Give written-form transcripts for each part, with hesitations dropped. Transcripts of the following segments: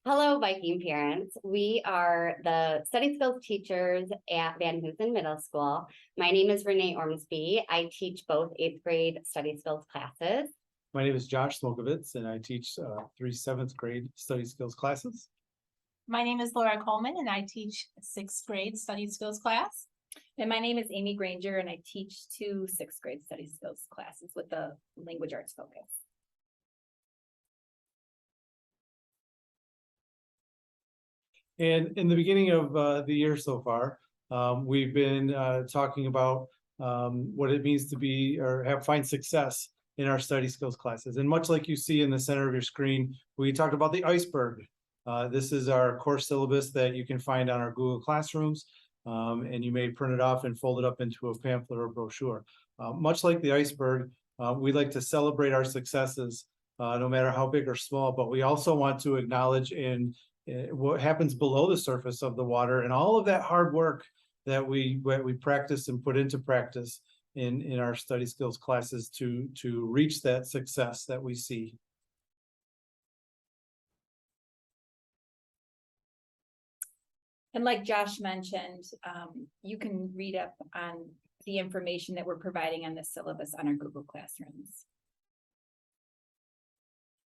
Hello, Viking parents. We are the study skills teachers at Van Hoosen Middle School. My name is Renee Ormsby. I teach both eighth grade study skills classes. My name is Josh Smokovitz, and I teach three seventh grade study skills classes. My name is Laura Coleman and I teach sixth grade study skills class. And my name is Amy Granger and I teach two sixth grade study skills classes with the language arts focus. And in the beginning of the year so far, we've been talking about what it means to be or find success in our study skills classes. And much like you see in the center of your screen, we talked about the iceberg. This is our course syllabus that you can find on our Google Classrooms, and you may print it off and fold it up into a pamphlet or brochure. Much like the iceberg, we like to celebrate our successes, no matter how big or small, but we also want to acknowledge what happens below the surface of the water and all of that hard work that we practice and put into practice in our study skills classes to reach that success that we see. And like Josh mentioned, you can read up on the information that we're providing on the syllabus on our Google Classrooms.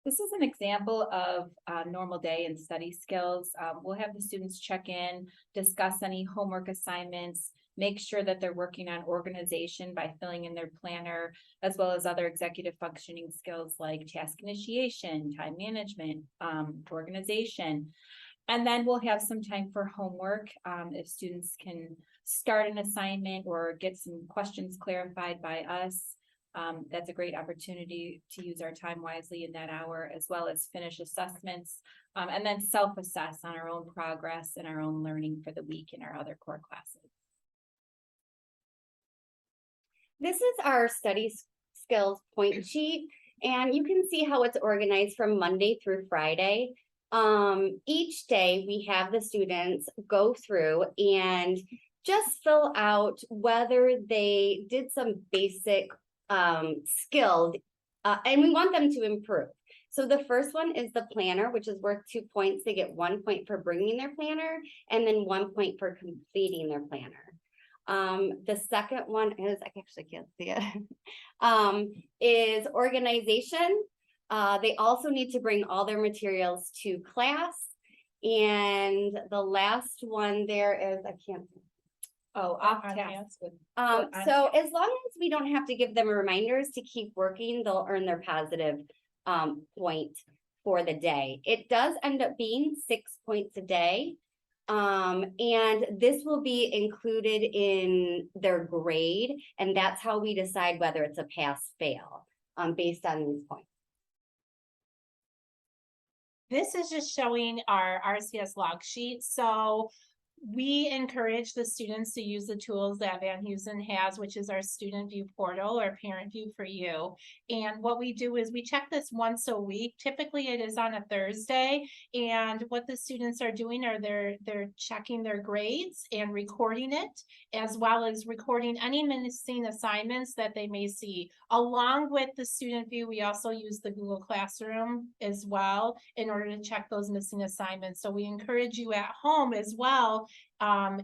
This is an example of a normal day in study skills. We'll have the students check in, discuss any homework assignments, make sure that they're working on organization by filling in their planner, as well as other executive functioning skills like task initiation, time management, organization. And then we'll have some time for homework if students can start an assignment or get some questions clarified by us. That's a great opportunity to use our time wisely in that hour, as well as finish assessments and then self-assess on our own progress and our own learning for the week in our other core classes. This is our study skills point sheet, and you can see how it's organized from Monday through Friday. Each day we have the students go through and just fill out whether they did some basic skills, and we want them to improve. So the first one is the planner, which is worth 2 points. They get 1 point for bringing their planner and then 1 point for completing their planner. The second one is, I actually can't see it, is organization. They also need to bring all their materials to class. And the last one there is, I can't. Oh, off task. So as long as we don't have to give them reminders to keep working, they'll earn their positive point for the day. It does end up being 6 points a day. And this will be included in their grade. And that's how we decide whether it's a pass fail based on these points. This is just showing our RCS log sheet. So we encourage the students to use the tools that Van Hoosen has, which is our Student View portal or Parent View for You. And what we do is we check this once a week. Typically it is on a Thursday. And what the students are doing are they're checking their grades and recording it, as well as recording any missing assignments that they may see. Along with the Student View, we also use the Google Classroom as well in order to check those missing assignments. So we encourage you at home as well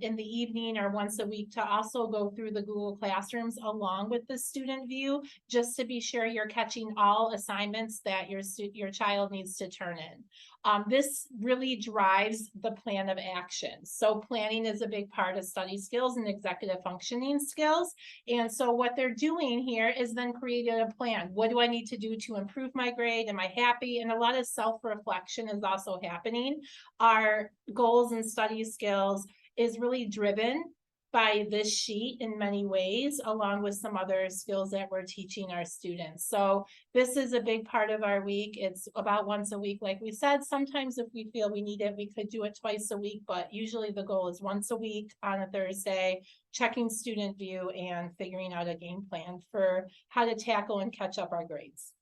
in the evening or once a week to also go through the Google Classrooms along with the Student View, just to be sure you're catching all assignments that your child needs to turn in. This really drives the plan of action. So planning is a big part of study skills and executive functioning skills. And so what they're doing here is then creating a plan. What do I need to do to improve my grade? Am I happy? And a lot of self-reflection is also happening. Our goals and study skills is really driven by this sheet in many ways, along with some other skills that we're teaching our students. So this is a big part of our week. It's about once a week. Like we said, sometimes if we feel we need it, we could do it twice a week, but usually the goal is once a week on a Thursday, checking Student View and figuring out a game plan for how to tackle and catch up our grades.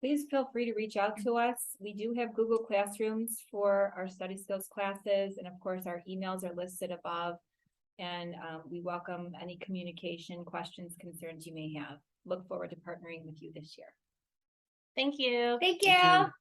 Please feel free to reach out to us. We do have Google Classrooms for our study skills classes. And of course, our emails are listed above. And we welcome any communication, questions, concerns you may have. Look forward to partnering with you this year. Thank you. Thank Thank you. you.